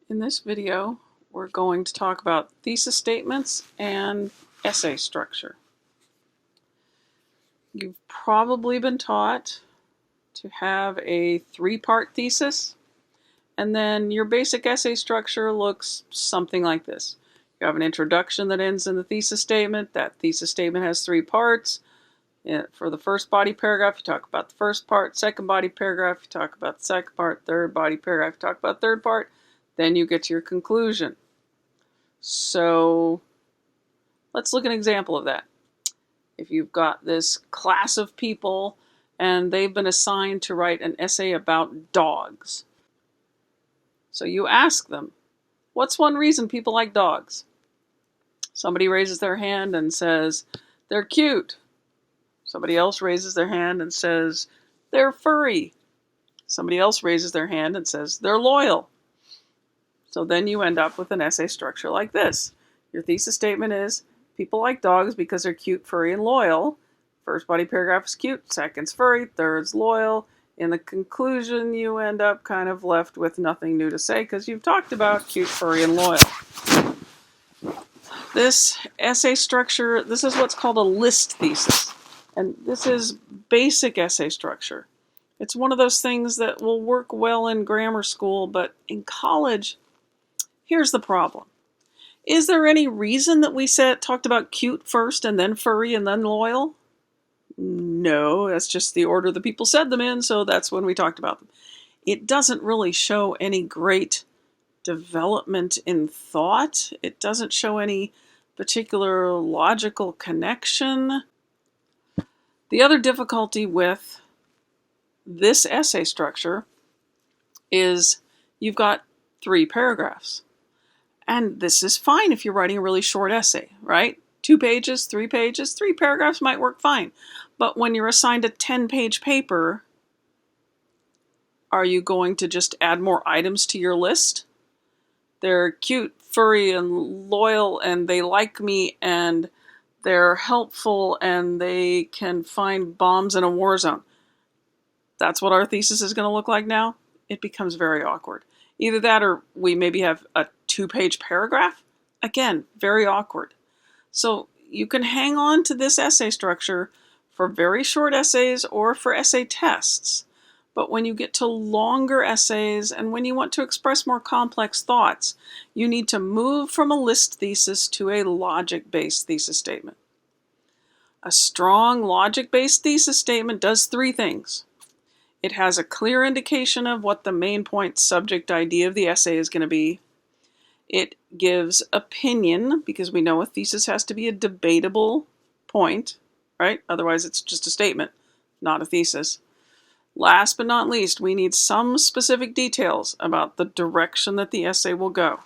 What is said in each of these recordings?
In this video, we're going to talk about thesis statements and essay structure. You've probably been taught to have a three-part thesis, and then your basic essay structure looks something like this. You have an introduction that ends in the thesis statement. That thesis statement has three parts. For the first body paragraph, you talk about the first part. Second body paragraph, you talk about the second part. Third body paragraph, you talk about the third part. Then you get to your conclusion. So let's look at an example of that. If you've got this class of people and they've been assigned to write an essay about dogs. So you ask them, what's one reason people like dogs? Somebody raises their hand and says, they're cute. Somebody else raises their hand and says, they're furry. Somebody else raises their hand and says, they're loyal. So then you end up with an essay structure like this. Your thesis statement is, people like dogs because they're cute, furry, and loyal. First body paragraph is cute, second's furry, third's loyal. In the conclusion, you end up kind of left with nothing new to say because you've talked about cute, furry, and loyal. This essay structure, this is what's called a list thesis. And this is basic essay structure. It's one of those things that will work well in grammar school, but in college, here's the problem. Is there any reason that we talked about cute first and then furry and then loyal? No, that's just the order the people said them in, so that's when we talked about them. It doesn't really show any great development in thought. It doesn't show any particular logical connection. The other difficulty with this essay structure is you've got 3 paragraphs. And this is fine if you're writing a really short essay, right? 2 pages, 3 pages, 3 paragraphs might work fine. But when you're assigned a 10-page paper, are you going to just add more items to your list? They're cute, furry, and loyal, and they like me, and they're helpful, and they can find bombs in a war zone. That's what our thesis is going to look like now. It becomes very awkward. Either that or we maybe have a 2-page paragraph. Again, very awkward. So you can hang on to this essay structure for very short essays or for essay tests. But when you get to longer essays and when you want to express more complex thoughts, you need to move from a list thesis to a logic-based thesis statement. A strong logic-based thesis statement does 3 things. It has a clear indication of what the main point, subject, idea of the essay is going to be. It gives opinion, because we know a thesis has to be a debatable point, right? Otherwise it's just a statement, not a thesis. Last but not least, we need some specific details about the direction that the essay will go.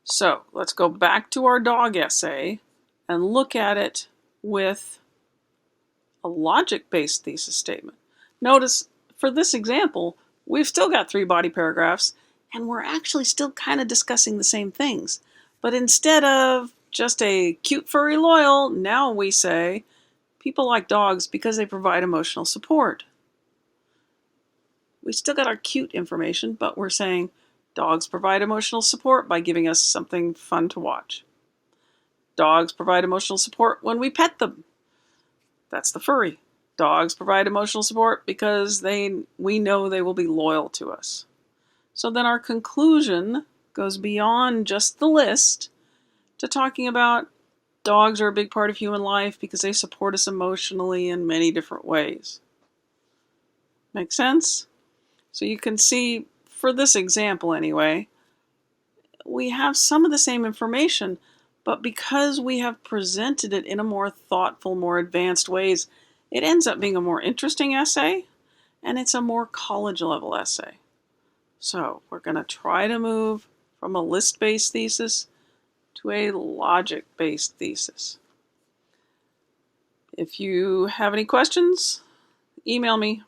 So let's go back to our dog essay and look at it with a logic-based thesis statement. Notice, for this example, we've still got 3 body paragraphs, and we're actually still kind of discussing the same things. But instead of just a cute, furry, loyal, now we say, people like dogs because they provide emotional support. We still got our cute information, but we're saying dogs provide emotional support by giving us something fun to watch. Dogs provide emotional support when we pet them. That's the furry. Dogs provide emotional support because we know they will be loyal to us. So then our conclusion goes beyond just the list to talking about dogs are a big part of human life because they support us emotionally in many different ways. Make sense? So you can see, for this example anyway, we have some of the same information, but because we have presented it in a more thoughtful, more advanced ways, it ends up being a more interesting essay, and it's a more college-level essay. So we're going to try to move from a list-based thesis to a logic-based thesis. If you have any questions, email me.